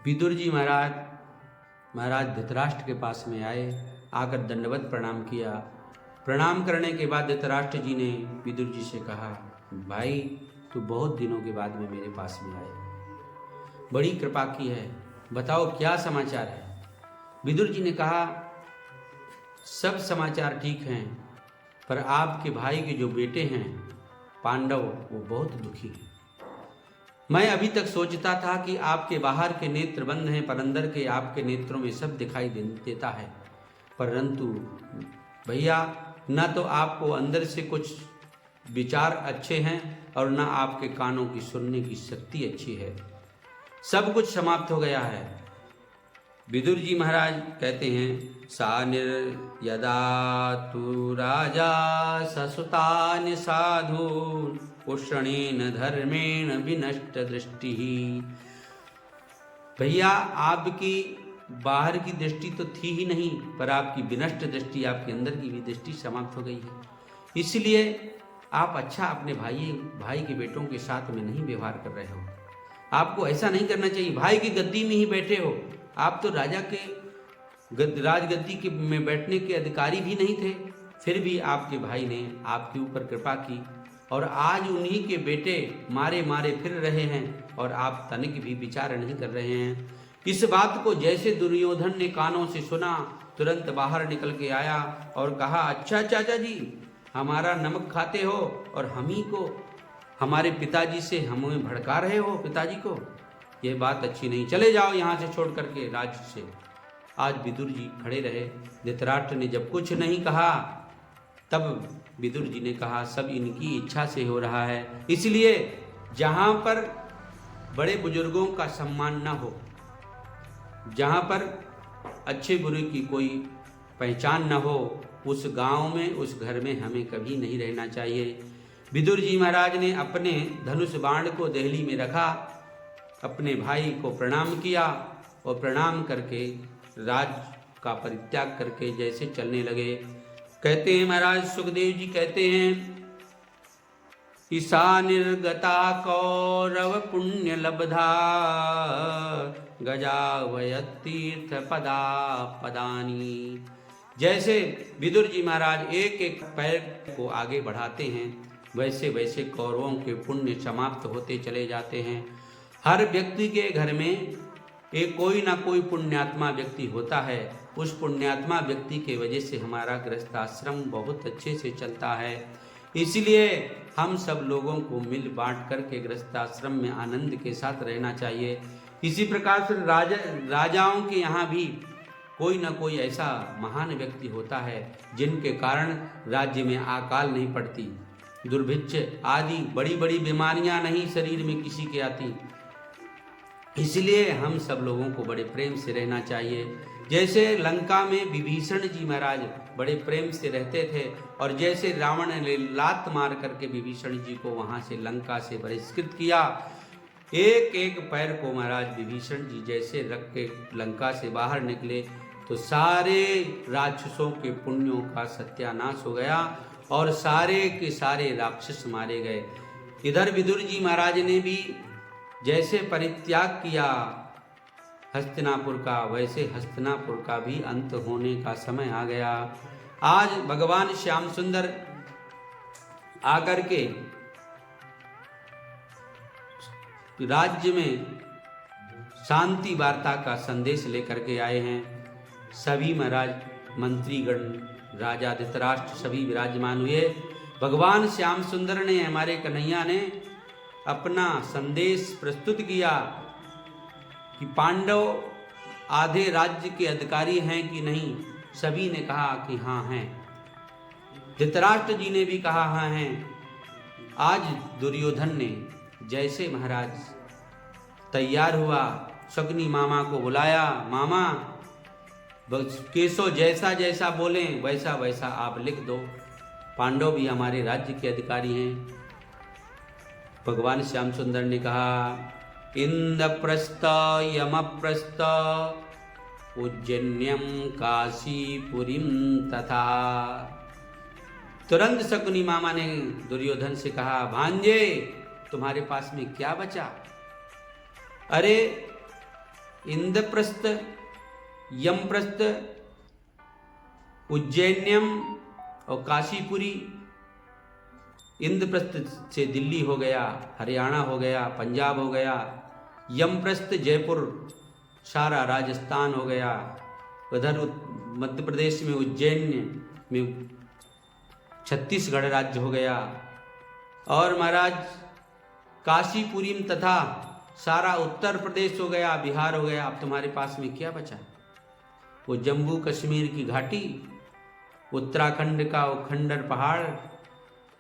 विदुर जी महाराज धृतराष्ट्र के पास में आए, आकर दंडवत प्रणाम किया। प्रणाम करने के बाद धृतराष्ट्र जी ने विदुर जी से कहा, भाई तू बहुत दिनों के बाद में मेरे पास में आए, बड़ी कृपा की है, बताओ क्या समाचार है। विदुर जी ने कहा, सब समाचार ठीक हैं, पर आपके भाई के जो बेटे हैं पांडव, वो बहुत दुखी हैं। मैं अभी तक सोचता था कि आपके बाहर के नेत्र बंद हैं, पर अंदर के आपके नेत्रों में सब दिखाई देता है। परंतु भैया, न तो आपको अंदर से कुछ विचार अच्छे हैं और न आपके कानों की सुनने की शक्ति अच्छी है, सब कुछ समाप्त हो गया है। विदुर जी महाराज कहते हैं, सा निर्यदा तु राजा ससुतान साधून उषणेन धर्मेण विनष्ट दृष्टि। भैया, आपकी बाहर की दृष्टि तो थी ही नहीं, पर आपकी विनष्ट दृष्टि, आपके अंदर की भी दृष्टि समाप्त हो गई है। इसलिए आप अच्छा अपने भाई के बेटों के साथ में नहीं व्यवहार कर रहे हो। आपको ऐसा नहीं करना चाहिए। भाई की गद्दी में ही बैठे हो, आप तो राजा के राजगद्दी के में बैठने के अधिकारी भी नहीं थे, फिर भी आपके भाई ने आपके ऊपर कृपा की और आज उन्हीं के बेटे मारे मारे फिर रहे हैं और आप तनिक भी विचार नहीं कर रहे हैं। इस बात को जैसे दुर्योधन ने कानों से सुना, तुरंत बाहर निकल के आया और कहा, अच्छा चाचा जी, हमारा नमक खाते हो और हम ही को, हमारे पिताजी से हमें भड़का रहे हो पिताजी को, यह बात अच्छी नहीं, चले जाओ यहाँ से छोड़ करके राज्य से। आज विदुर जी खड़े रहे। धृतराष्ट्र ने जब कुछ नहीं कहा, तब विदुर जी ने कहा, सब इनकी इच्छा से हो रहा है, इसलिए जहाँ पर बड़े बुजुर्गों का सम्मान न हो, जहाँ पर अच्छे बुरे की कोई पहचान न हो, उस गांव में, उस घर में हमें कभी नहीं रहना चाहिए। विदुर जी महाराज ने अपने धनुष बाण को देहली में रखा, अपने भाई को प्रणाम किया और प्रणाम करके राज का परित्याग करके जैसे चलने लगे। कहते हैं महाराज सुखदेव जी कहते हैं, ईसा निर्गता कौरव पुण्य लब्धा गजावयत तीर्थ पदा पदानी। जैसे विदुर जी महाराज एक एक पैर को आगे बढ़ाते हैं, वैसे वैसे कौरवों के पुण्य समाप्त होते चले जाते हैं। हर व्यक्ति के घर में एक कोई ना कोई पुण्यात्मा व्यक्ति होता है। उस पुण्यात्मा व्यक्ति के वजह से हमारा गृहस्थाश्रम बहुत अच्छे से चलता है। इसलिए हम सब लोगों को मिल बांट करके गृहस्थाश्रम में आनंद के साथ रहना चाहिए। इसी प्रकार से राजाओं के यहाँ भी कोई ना कोई ऐसा महान व्यक्ति होता है जिनके कारण राज्य में अकाल नहीं पड़ती, दुर्भिक्ष आदि बड़ी बड़ी बीमारियां नहीं शरीर में किसी के आती। इसलिए हम सब लोगों को बड़े प्रेम से रहना चाहिए। जैसे लंका में विभीषण जी महाराज बड़े प्रेम से रहते थे, और जैसे रावण ने लात मार करके विभीषण जी को वहां से लंका से बहिष्कृत किया, एक एक पैर को महाराज विभीषण जी जैसे रख के लंका से बाहर निकले तो सारे राक्षसों के पुण्यों का सत्यानाश हो गया और सारे के सारे राक्षस मारे गए। इधर विदुर जी महाराज ने भी जैसे परित्याग किया हस्तिनापुर का, वैसे हस्तिनापुर का भी अंत होने का समय आ गया। आज भगवान श्याम सुंदर आकर के राज्य में शांति वार्ता का संदेश लेकर के आए हैं। सभी महाराज मंत्रीगण, राजा धृतराष्ट्र सभी विराजमान हुए। भगवान श्याम सुंदर ने, हमारे कन्हैया ने अपना संदेश प्रस्तुत किया कि पांडव आधे राज्य के अधिकारी हैं कि नहीं। सभी ने कहा कि हाँ हैं। धृतराष्ट्र जी ने भी कहा हाँ हैं। आज दुर्योधन ने जैसे महाराज तैयार हुआ, शकुनी मामा को बुलाया, मामा केशव जैसा जैसा बोले वैसा वैसा आप लिख दो, पांडव भी हमारे राज्य के अधिकारी हैं। भगवान श्याम सुंदर ने कहा, इंद्रप्रस्थ यमप्रस्थ उज्जैन्यम काशीपुरीम तथा। तुरंत शकुनी मामा ने दुर्योधन से कहा, भांजे तुम्हारे पास में क्या बचा? अरे इंद्रप्रस्थ, यमप्रस्थ, उज्जैन्यम और काशीपुरी। इंद्रप्रस्थ से दिल्ली हो गया, हरियाणा हो गया, पंजाब हो गया। यमप्रस्थ जयपुर, सारा राजस्थान हो गया। उधर मध्य प्रदेश में उज्जैन में छत्तीसगढ़ राज्य हो गया। और महाराज काशीपुरीम तथा सारा उत्तर प्रदेश हो गया, बिहार हो गया। अब तुम्हारे पास में क्या बचा? वो जम्मू कश्मीर की घाटी, उत्तराखंड का वो खंडर पहाड़,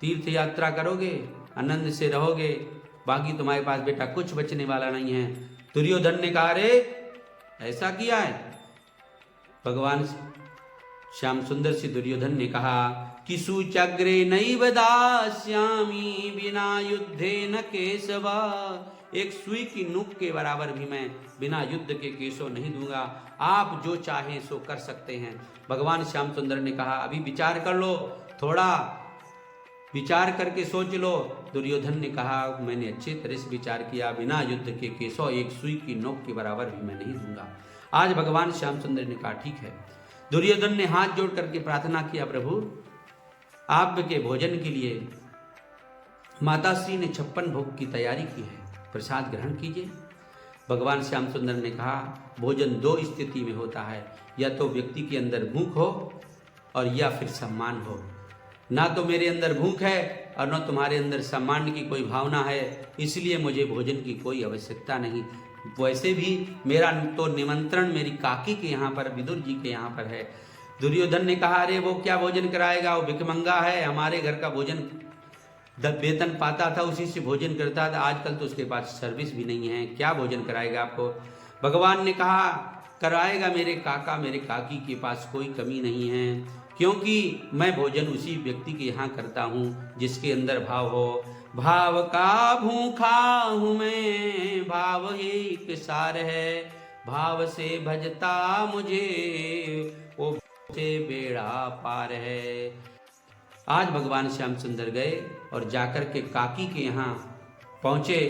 तीर्थ यात्रा करोगे, आनंद से रहोगे, बाकी तुम्हारे पास बेटा कुछ बचने वाला नहीं है। दुर्योधन ने कहा, रे ऐसा किया है? भगवान श्याम सुंदर से दुर्योधन ने कहा कि सूचग्रे नैव दास्यामि बिना युद्धे न केशवा। एक सुई की नोक के बराबर भी मैं बिना युद्ध के केशव नहीं दूंगा। आप जो चाहें सो कर सकते हैं। भगवान श्याम सुंदर ने कहा, अभी विचार कर लो, थोड़ा विचार करके सोच लो। दुर्योधन ने कहा, मैंने अच्छी तरह से विचार किया, बिना युद्ध के केशव एक सुई की नोक के बराबर भी मैं नहीं दूंगा। आज भगवान श्याम सुंदर ने कहा, ठीक है। दुर्योधन ने हाथ जोड़ करके प्रार्थना किया, प्रभु आपके भोजन के लिए माताश्री ने 56 भोग की तैयारी की है, प्रसाद ग्रहण कीजिए। भगवान श्याम सुंदर ने कहा, भोजन दो स्थिति में होता है, या तो व्यक्ति के अंदर भूख हो और या फिर सम्मान हो। ना तो मेरे अंदर भूख है और न तुम्हारे अंदर सम्मान की कोई भावना है, इसलिए मुझे भोजन की कोई आवश्यकता नहीं। वैसे भी मेरा तो निमंत्रण मेरी काकी के यहाँ पर, विदुर जी के यहाँ पर है। दुर्योधन ने कहा, अरे वो क्या भोजन कराएगा, वो भिखमंगा है, हमारे घर का भोजन वेतन पाता था, उसी से भोजन करता था, आजकल तो उसके पास सर्विस भी नहीं है, क्या भोजन कराएगा आपको। भगवान ने कहा, कराएगा मेरे काका, मेरे काकी के पास कोई कमी नहीं है, क्योंकि मैं भोजन उसी व्यक्ति के यहाँ करता हूँ जिसके अंदर भाव हो। भाव का भूखा हूँ मैं, भाव ही एक सार है, भाव से भजता मुझे वो से बेड़ा पार है। आज भगवान श्याम सुंदर गए और जाकर के काकी के यहाँ पहुँचे।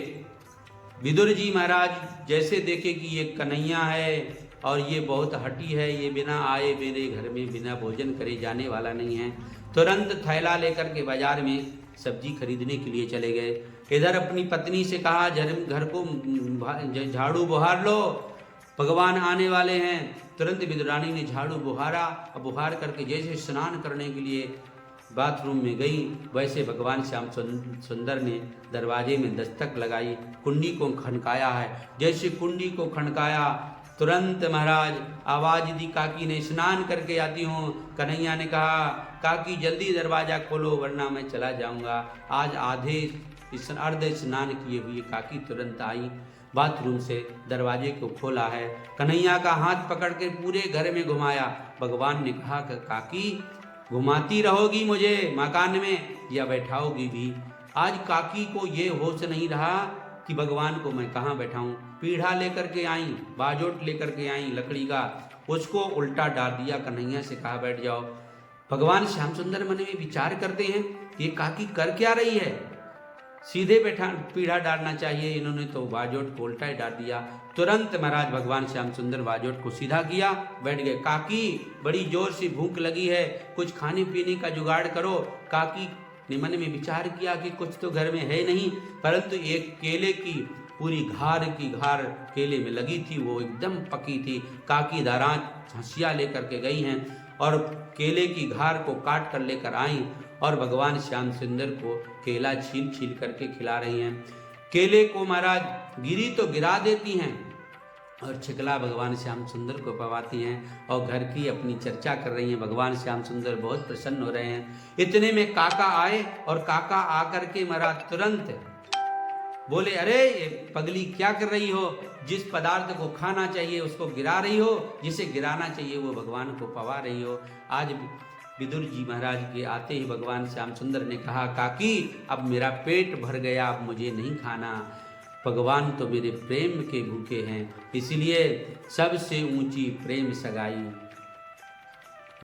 विदुर जी महाराज जैसे देखे कि ये कन्हैया है और ये बहुत हठी है, ये बिना आए मेरे घर में बिना भोजन करे जाने वाला नहीं है, तुरंत थैला लेकर के बाजार में सब्जी खरीदने के लिए चले गए। इधर अपनी पत्नी से कहा, घर को झाड़ू बुहार लो, भगवान आने वाले हैं। तुरंत विदुरानी ने झाड़ू बुहारा और बुहार करके जैसे स्नान करने के लिए बाथरूम में गई, वैसे भगवान श्याम सुंदर ने दरवाजे में दस्तक लगाई, कुंडी को खनकाया है। जैसे कुंडी को खनकाया, तुरंत महाराज आवाज दी, काकी ने स्नान करके आती हूँ। कन्हैया ने कहा, काकी जल्दी दरवाजा खोलो वरना मैं चला जाऊँगा। आज अर्ध स्नान किए हुए काकी तुरंत आई, बाथरूम से दरवाजे को खोला है, कन्हैया का हाथ पकड़ के पूरे घर में घुमाया। भगवान ने कहा, काकी घुमाती रहोगी मुझे मकान में या बैठाओगी भी? आज काकी को ये होश नहीं रहा कि भगवान को मैं कहाँ बैठाऊं। पीढ़ा लेकर के आई, बाजोट लेकर के आई लकड़ी का, उसको उल्टा डाल दिया, कन्हैया से कहा बैठ जाओ। भगवान श्याम सुंदर मन में विचार करते हैं, ये काकी कर क्या रही है, सीधे बैठा पीढ़ा डालना चाहिए, इन्होंने तो बाजोट को उल्टा ही डाल दिया। तुरंत महाराज भगवान श्याम सुंदर बाजोट को सीधा किया, बैठ गए। काकी बड़ी जोर से भूख लगी है, कुछ खाने पीने का जुगाड़ करो। काकी ने मन में विचार किया कि कुछ तो घर में है नहीं, परंतु एक केले की पूरी घार की घार केले में लगी थी, वो एकदम पकी थी। काकी दाराज हंसिया लेकर के गई हैं और केले की घार को काट कर लेकर आई और भगवान श्याम सुंदर को केला छील छील करके खिला रही हैं। केले को महाराज गिरी तो गिरा देती हैं और छिकला भगवान श्याम सुंदर को पवाती हैं और घर की अपनी चर्चा कर रही हैं। भगवान श्याम सुंदर बहुत प्रसन्न हो रहे हैं। इतने में काका आए और काका आकर के महाराज तुरंत बोले, अरे पगली क्या कर रही हो, जिस पदार्थ को खाना चाहिए उसको गिरा रही हो, जिसे गिराना चाहिए वो भगवान को पवा रही हो। आज विदुर जी महाराज के आते ही भगवान श्याम सुंदर ने कहा, काकी अब मेरा पेट भर गया, अब मुझे नहीं खाना, भगवान तो मेरे प्रेम के भूखे हैं, इसलिए सबसे ऊंची प्रेम सगाई